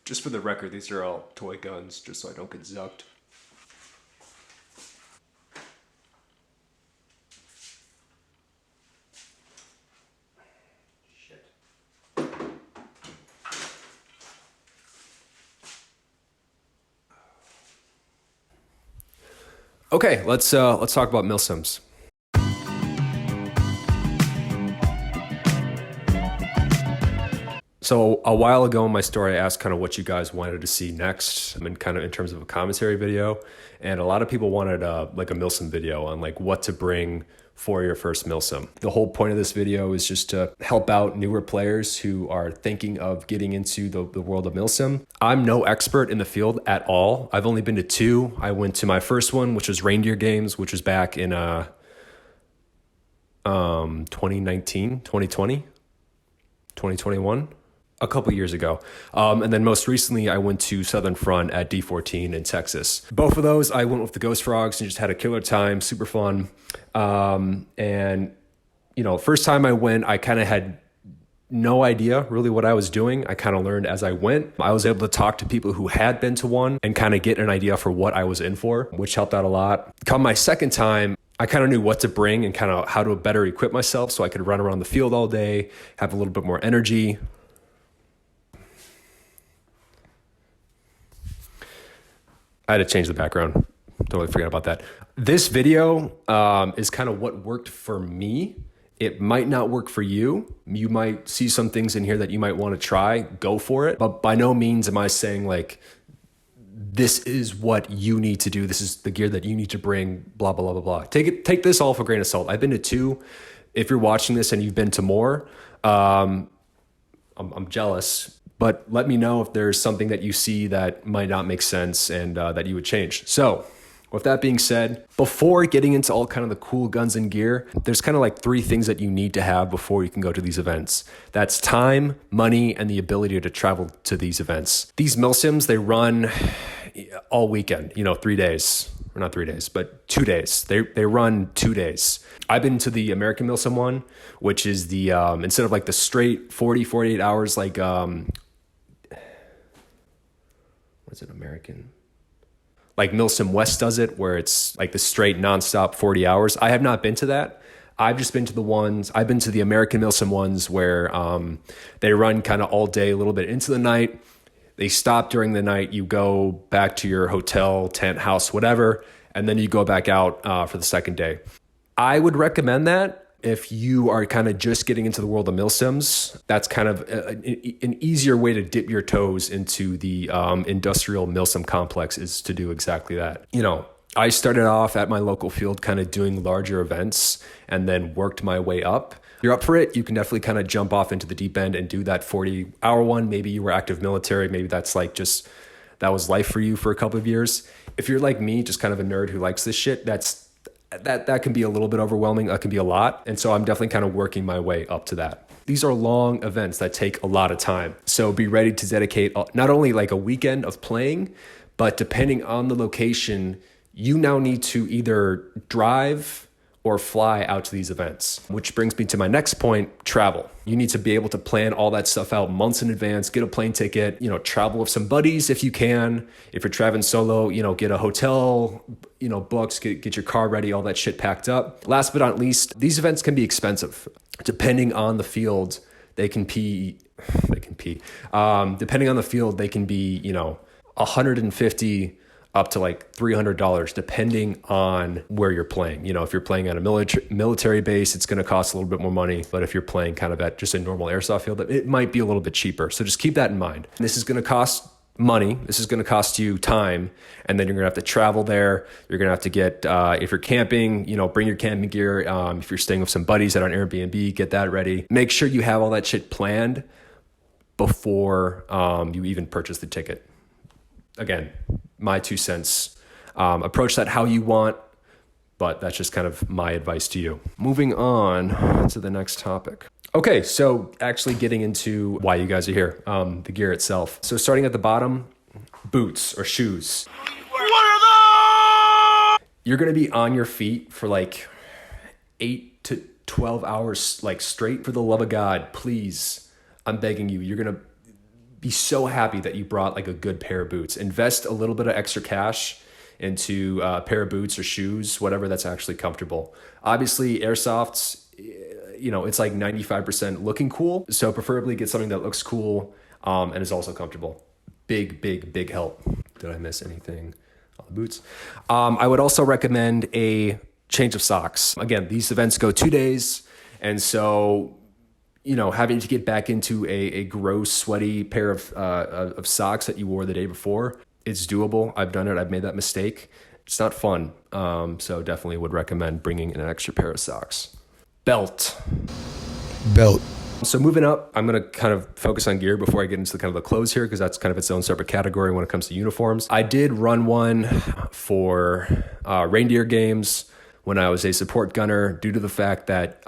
Just for the record, these are all toy guns, just so I don't get zucked. Okay, let's talk about milsims. So a while ago in my story, I asked kind of what you guys wanted to see next, and kind of in terms of a commentary video, and a lot of people wanted like a milsim video on like what to bring for your first milsim. The whole point of this video is just to help out newer players who are thinking of getting into the world of milsim. I'm no expert in the field at all. I've only been to two. I went to my first one, which was Reindeer Games, which was back in 2019, 2020, 2021. A couple years ago. And then most recently, I went to Southern Front at D14 in Texas. Both of those, I went with the Ghost Frogs and just had a killer time, super fun. And, you know, first time I went, I kind of had no idea really what I was doing. I kind of learned as I went. I was able to talk to people who had been to one and kind of get an idea for what I was in for, which helped out a lot. Come my second time, I kind of knew what to bring and kind of how to better equip myself so I could run around the field all day, have a little bit more energy. I had to change the background. Totally forgot about that. This video is kind of what worked for me. It might not work for you. You might see some things in here that you might want to try. Go for it. But by no means am I saying like, this is what you need to do. This is the gear that you need to bring, blah, blah, blah, blah, blah. Take this all for a grain of salt. I've been to two. If you're watching this and you've been to more, I'm jealous. But let me know if there's something that you see that might not make sense and that you would change. So with that being said, before getting into all kind of the cool guns and gear, there's kind of like three things that you need to have before you can go to these events. That's time, money, and the ability to travel to these events. These milsims, they run all weekend, 3 days. Or not 3 days, but 2 days. They run 2 days. I've been to the American Milsim one, which is the, instead of like the straight 48 hours, like, what's it, American? Like Milsim West does it, where it's like the straight nonstop 40 hours. I have not been to that. I've just been to I've been to the American Milsim ones where they run kind of all day, a little bit into the night. They stop during the night. You go back to your hotel, tent, house, whatever, and then you go back out for the second day. I would recommend that. If you are kind of just getting into the world of milsims, that's kind of an easier way to dip your toes into the industrial milsim complex is to do exactly that. I started off at my local field kind of doing larger events and then worked my way up. If you're up for it, you can definitely kind of jump off into the deep end and do that 40-hour one. Maybe you were active military. Maybe that's like just, that was life for you for a couple of years. If you're like me, just kind of a nerd who likes this shit, that can be a little bit overwhelming. That can be a lot. And so I'm definitely kind of working my way up to that. These are long events that take a lot of time. So be ready to dedicate not only like a weekend of playing, but depending on the location, you now need to either drive or fly out to these events, which brings me to my next point, travel. You need to be able to plan all that stuff out months in advance, get a plane ticket, travel with some buddies if you can. If you're traveling solo, get a hotel, books, get your car ready, all that shit packed up. Last but not least, these events can be expensive. Depending on the field, depending on the field, they can be, $150 up to like $300, depending on where you're playing. If you're playing at a military base, it's going to cost a little bit more money. But if you're playing kind of at just a normal airsoft field, it might be a little bit cheaper. So just keep that in mind. This is going to cost money. This is going to cost you time. And then you're going to have to travel there. You're going to have to get, if you're camping, bring your camping gear. If you're staying with some buddies at an Airbnb, get that ready. Make sure you have all that shit planned before you even purchase the ticket. Again, my 2 cents. Approach that how you want, but that's just kind of my advice to you. Moving on to the next topic. Okay, so actually getting into why you guys are here, the gear itself. So starting at the bottom, boots or shoes. What are those? You're going to be on your feet for like 8 to 12 hours, like straight. For the love of God, please, I'm begging you, you're going to be so happy that you brought like a good pair of boots. Invest a little bit of extra cash into a pair of boots or shoes, whatever that's actually comfortable. Obviously, airsofts, it's like 95% looking cool. So preferably get something that looks cool and is also comfortable. Big help. Did I miss anything on the boots? I would also recommend a change of socks. Again, these events go 2 days. And so, having to get back into a gross, sweaty pair of socks that you wore the day before, it's doable. I've done it. I've made that mistake. It's not fun. So definitely would recommend bringing in an extra pair of socks. Belt. So moving up, I'm going to kind of focus on gear before I get into the kind of the clothes here, because that's kind of its own separate category when it comes to uniforms. I did run one for reindeer games when I was a support gunner, due to the fact that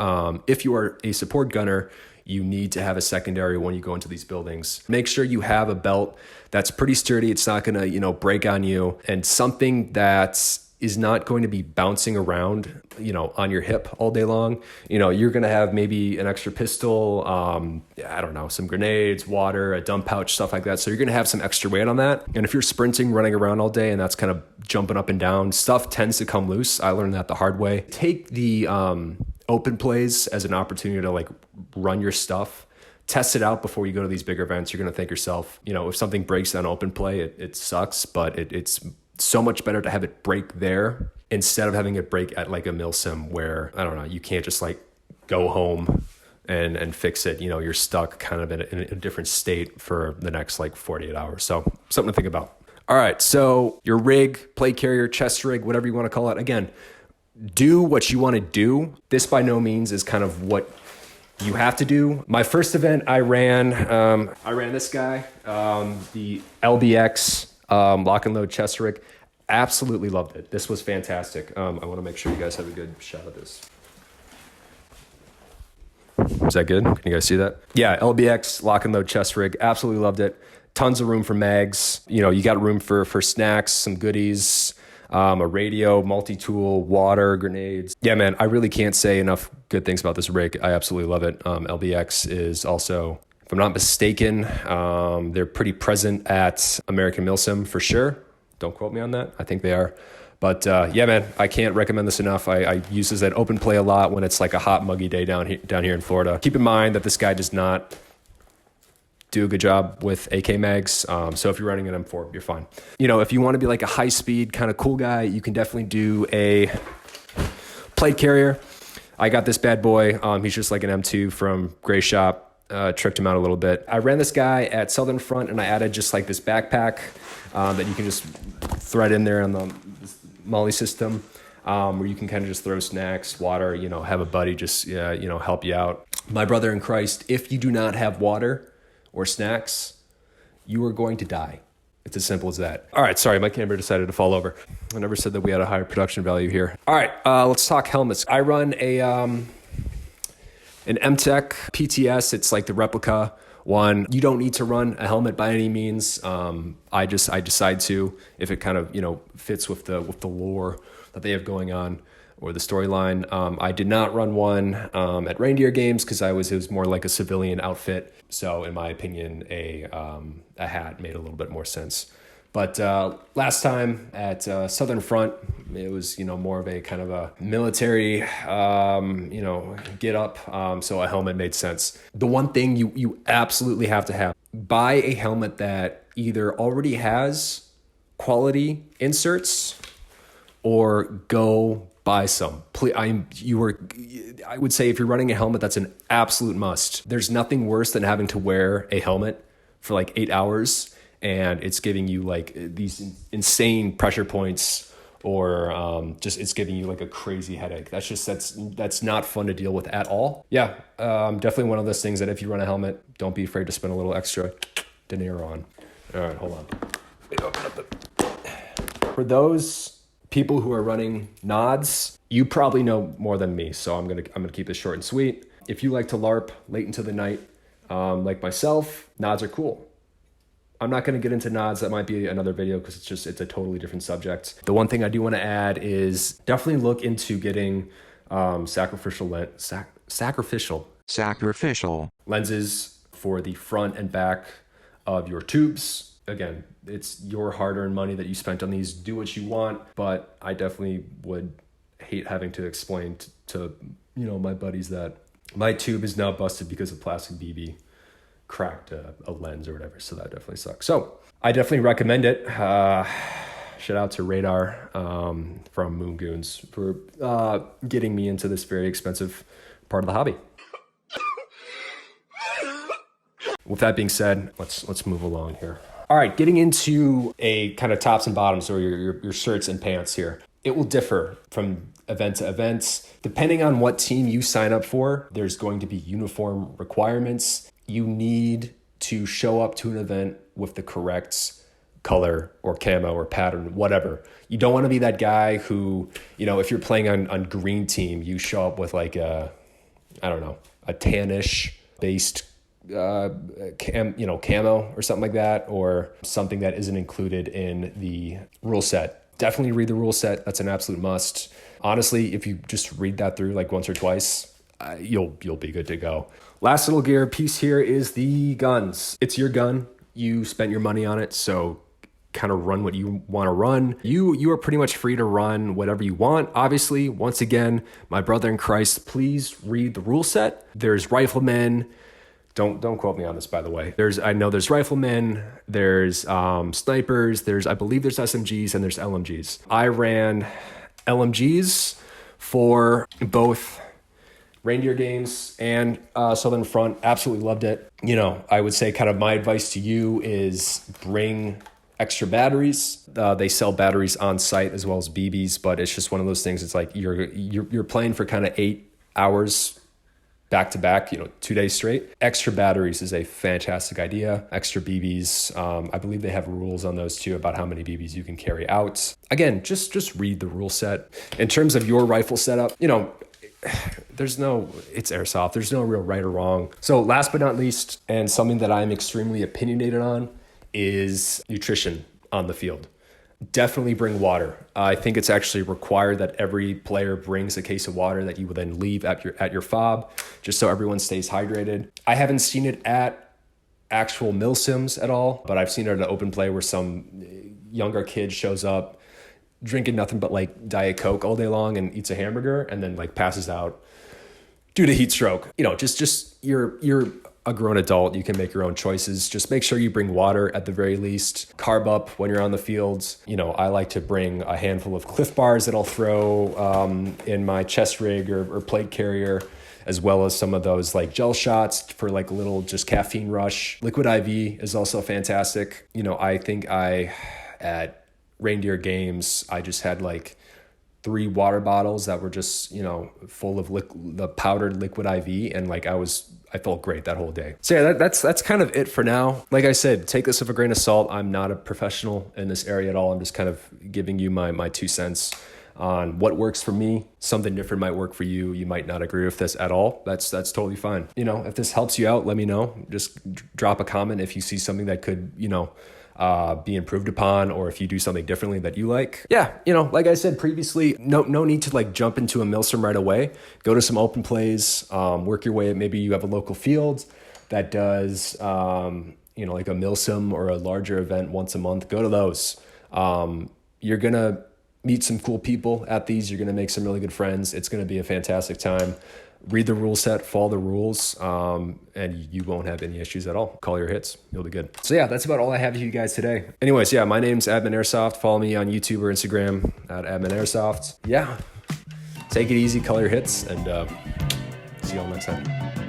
if you are a support gunner, you need to have a secondary when you go into these buildings. Make sure you have a belt that's pretty sturdy. It's not going to, break on you, and something that is not going to be bouncing around, on your hip all day long. You're going to have maybe an extra pistol, some grenades, water, a dump pouch, stuff like that. So you're going to have some extra weight on that. And if you're sprinting, running around all day, and that's kind of jumping up and down, stuff tends to come loose. I learned that the hard way. Take the open plays as an opportunity to like run your stuff. Test it out before you go to these big events. You're going to think yourself, if something breaks on open play, it sucks, but it's so much better to have it break there instead of having it break at like a milsim where, you can't just like go home and fix it. You're stuck kind of in a different state for the next like 48 hours. So something to think about. All right. So your rig, plate carrier, chest rig, whatever you want to call it. Again, do what you want to do. This by no means is kind of what you have to do. My first event I ran this guy, the LBX lock and load chest rig. Absolutely loved it. This was fantastic. I want to make sure you guys have a good shot of this. Is that good? Can you guys see that? Yeah, LBX lock and load chest rig. Absolutely loved it. Tons of room for mags. You got room for snacks, some goodies, a radio, multi-tool, water, grenades. Yeah, man, I really can't say enough good things about this rig. I absolutely love it. LBX is also, if I'm not mistaken, they're pretty present at American Milsim for sure. Don't quote me on that. I think they are. But yeah, man, I can't recommend this enough. I use this at open play a lot when it's like a hot, muggy day down here in Florida. Keep in mind that this guy does not do a good job with AK mags. So if you're running an M4, you're fine. If you want to be like a high speed kind of cool guy, you can definitely do a plate carrier. I got this bad boy. He's just like an M2 from Gray Shop. Tricked him out a little bit. I ran this guy at Southern Front, and I added just like this backpack that you can just thread in there on the Molly system, where you can kind of just throw snacks, water, have a buddy just, help you out. My brother in Christ, if you do not have water or snacks, you are going to die. It's as simple as that. All right, sorry, my camera decided to fall over. I never said that we had a higher production value here. All right, let's talk helmets. I run an MTech PTS. It's like the replica one. You don't need to run a helmet by any means. I decide to, if it kind of, fits with the lore that they have going on or the storyline. I did not run one at reindeer games because it was more like a civilian outfit. So in my opinion, a hat made a little bit more sense. But last time at Southern Front, it was, more of a kind of a military, get up. So a helmet made sense. The one thing you absolutely have to have, buy a helmet that either already has quality inserts or go buy some. I would say if you're running a helmet, that's an absolute must. There's nothing worse than having to wear a helmet for like 8 hours and it's giving you like these insane pressure points, or just it's giving you like a crazy headache. That's not fun to deal with at all. Yeah, definitely one of those things that if you run a helmet, don't be afraid to spend a little extra dinero on. All right, hold on. Let me open up for those people who are running nods, you probably know more than me, so I'm gonna keep this short and sweet. If you like to LARP late into the night, like myself, nods are cool. I'm not going to get into nods. That might be another video because it's a totally different subject. The one thing I do want to add is definitely look into getting sacrificial lenses for the front and back of your tubes. Again, it's your hard-earned money that you spent on these. Do what you want, but I definitely would hate having to explain to my buddies that my tube is now busted because a plastic BB cracked a lens or whatever. So that definitely sucks. So I definitely recommend it. Shout out to Radar from Moon Goons for getting me into this very expensive part of the hobby. With that being said, let's move along here. All right, getting into a kind of tops and bottoms, or your shirts and pants here. It will differ from event to event. Depending on what team you sign up for, there's going to be uniform requirements. You need to show up to an event with the correct color or camo or pattern, whatever. You don't want to be that guy who, if you're playing on green team, you show up with like a tannish based camo or something like that, or something that isn't included in the rule set. Definitely read the rule set. That's an absolute must. Honestly, if you just read that through like once or twice, you'll be good to go. Last little gear piece here is the guns. It's your gun. You spent your money on it, so kind of run what you want to run. You are pretty much free to run whatever you want. Obviously, once again, my brother in Christ, please read the rule set. There's riflemen. Don't quote me on this, by the way. I know there's riflemen, there's snipers, I believe there's SMGs and there's LMGs. I ran LMGs for both Reindeer Games and Southern Front. Absolutely loved it. I would say kind of my advice to you is bring extra batteries. They sell batteries on site as well as BBs, but it's just one of those things. It's like you're playing for kind of 8 hours back to back, 2 days straight. Extra batteries is a fantastic idea. Extra BBs. I believe they have rules on those too about how many BBs you can carry out. Again, just read the rule set. In terms of your rifle setup, it's airsoft. There's no real right or wrong. So last but not least, and something that I'm extremely opinionated on, is nutrition on the field. Definitely bring water. I think it's actually required that every player brings a case of water that you will then leave at your fob, just so everyone stays hydrated. I haven't seen it at actual milsims at all, but I've seen it at an open play where some younger kid shows up drinking nothing but like Diet Coke all day long and eats a hamburger and then like passes out due to heat stroke. Just you're a grown adult. You can make your own choices. Just make sure you bring water at the very least. Carb up when you're on the field. I like to bring a handful of Cliff Bars that I'll throw in my chest rig or plate carrier, as well as some of those like gel shots for like a little just caffeine rush. Liquid IV is also fantastic. I think at Reindeer Games, I just had like 3 water bottles that were just, full of the powdered liquid IV. And like I felt great that whole day. So yeah, that's kind of it for now. Like I said, take this with a grain of salt. I'm not a professional in this area at all. I'm just kind of giving you my 2 cents on what works for me. Something different might work for you. You might not agree with this at all. That's totally fine. If this helps you out, let me know. Just drop a comment if you see something that could, be improved upon, or if you do something differently that you like. Yeah, like I said previously, no need to like jump into a milsim right away. Go to some open plays, work your way. Maybe you have a local field that does, like a milsim or a larger event once a month. Go to those. You're gonna meet some cool people at these. You're gonna make some really good friends. It's gonna be a fantastic time. Read the rule set, follow the rules, and you won't have any issues at all. Call your hits. You'll be good. So yeah, that's about all I have for you guys today. Anyways, yeah, my name's Admin Airsoft. Follow me on YouTube or Instagram at Admin Airsoft. Yeah, take it easy, call your hits, and see you all next time.